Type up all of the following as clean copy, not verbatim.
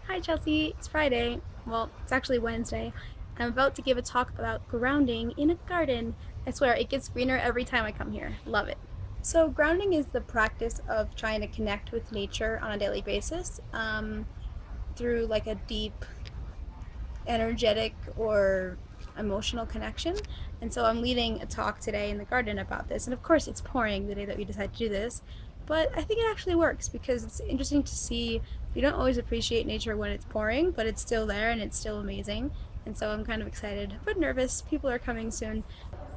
Hi Chelsea, it's Friday. Well, it's actually Wednesday. I'm about to give a talk about grounding in a garden. I swear, it gets greener every time I come here. Love it. So, grounding is the practice of trying to connect with nature on a daily basis through like a deep energetic or emotional connection. And so I'm leading a talk today in the garden about this. And of course, it's pouring the day that we decide to do this. But I think it actually works because it's interesting to see. You don't always appreciate nature when it's pouring, but it's still there and it's still amazing. And so I'm kind of excited but nervous. People are coming soon.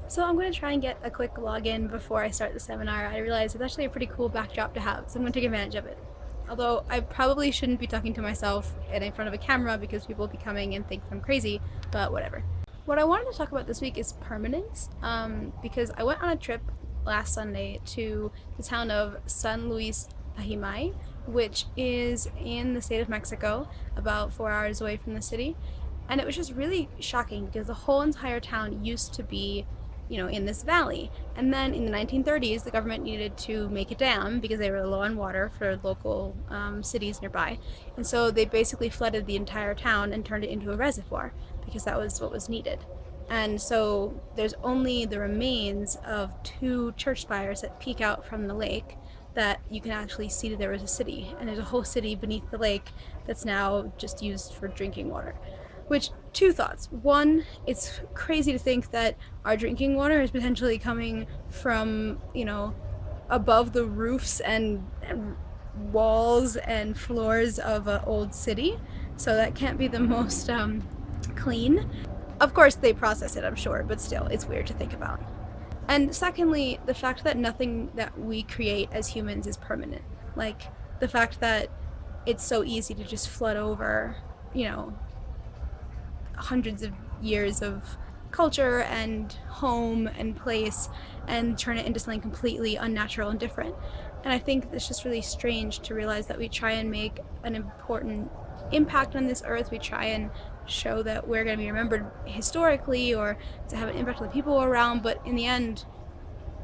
So I'm going to try and get a quick login before I start the seminar. I realize it's actually a pretty cool backdrop to have, so I'm going to take advantage of it. Although I probably shouldn't be talking to myself and in front of a camera because people will be coming and think I'm crazy, but whatever. What I wanted to talk about this week is permanence, because I went on a trip last Sunday to the town of San Luis Tajimai, which is in the state of Mexico, about 4 hours away from the city. And it was just really shocking because the whole entire town used to be in this valley. And then in the 1930s, the government needed to make a dam because they were low on water for local cities nearby. And so they basically flooded the entire town and turned it into a reservoir because that was what was needed. And so there's only the remains of two church spires that peek out from the lake that you can actually see that there was a city. And there's a whole city beneath the lake that's now just used for drinking water. Which, two thoughts. One, it's crazy to think that our drinking water is potentially coming from, above the roofs and walls and floors of an old city. So that can't be the most clean. Of course, they process it, I'm sure, but still, it's weird to think about. And secondly, the fact that nothing that we create as humans is permanent. Like, the fact that it's so easy to just flood over, hundreds of years of culture and home and place and turn it into something completely unnatural and different. And I think it's just really strange to realize that we try and make an important impact on this earth. We try and show that we're going to be remembered historically or to have an impact on the people around, but in the end,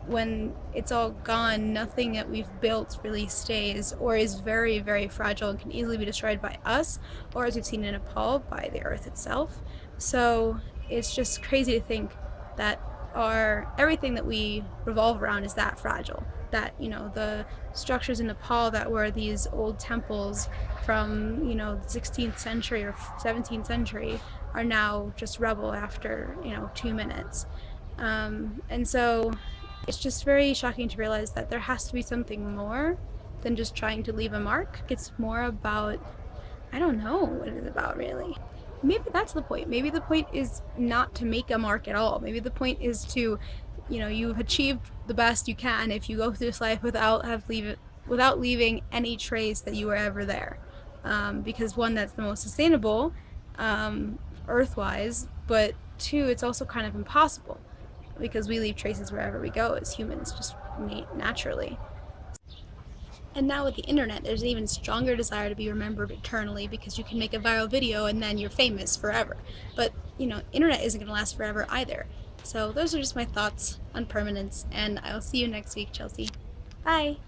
when it's all gone, nothing that we've built really stays or is very, very fragile and can easily be destroyed by us, or as we've seen in Nepal, by the earth itself. So it's just crazy to think that everything that we revolve around is that fragile. That, the structures in Nepal that were these old temples from, the 16th century or 17th century are now just rubble after, 2 minutes. And so it's just very shocking to realize that there has to be something more than just trying to leave a mark. It's more about, I don't know what it's about really. Maybe that's the point. Maybe the point is not to make a mark at all. Maybe the point is to, you've achieved the best you can if you go through this life without leaving any trace that you were ever there. Because one, that's the most sustainable, earth-wise, but two, it's also kind of impossible because we leave traces wherever we go as humans, just naturally. And now with the internet, there's an even stronger desire to be remembered eternally because you can make a viral video and then you're famous forever. But, internet isn't going to last forever either. So those are just my thoughts on permanence, and I'll see you next week, Chelsea. Bye!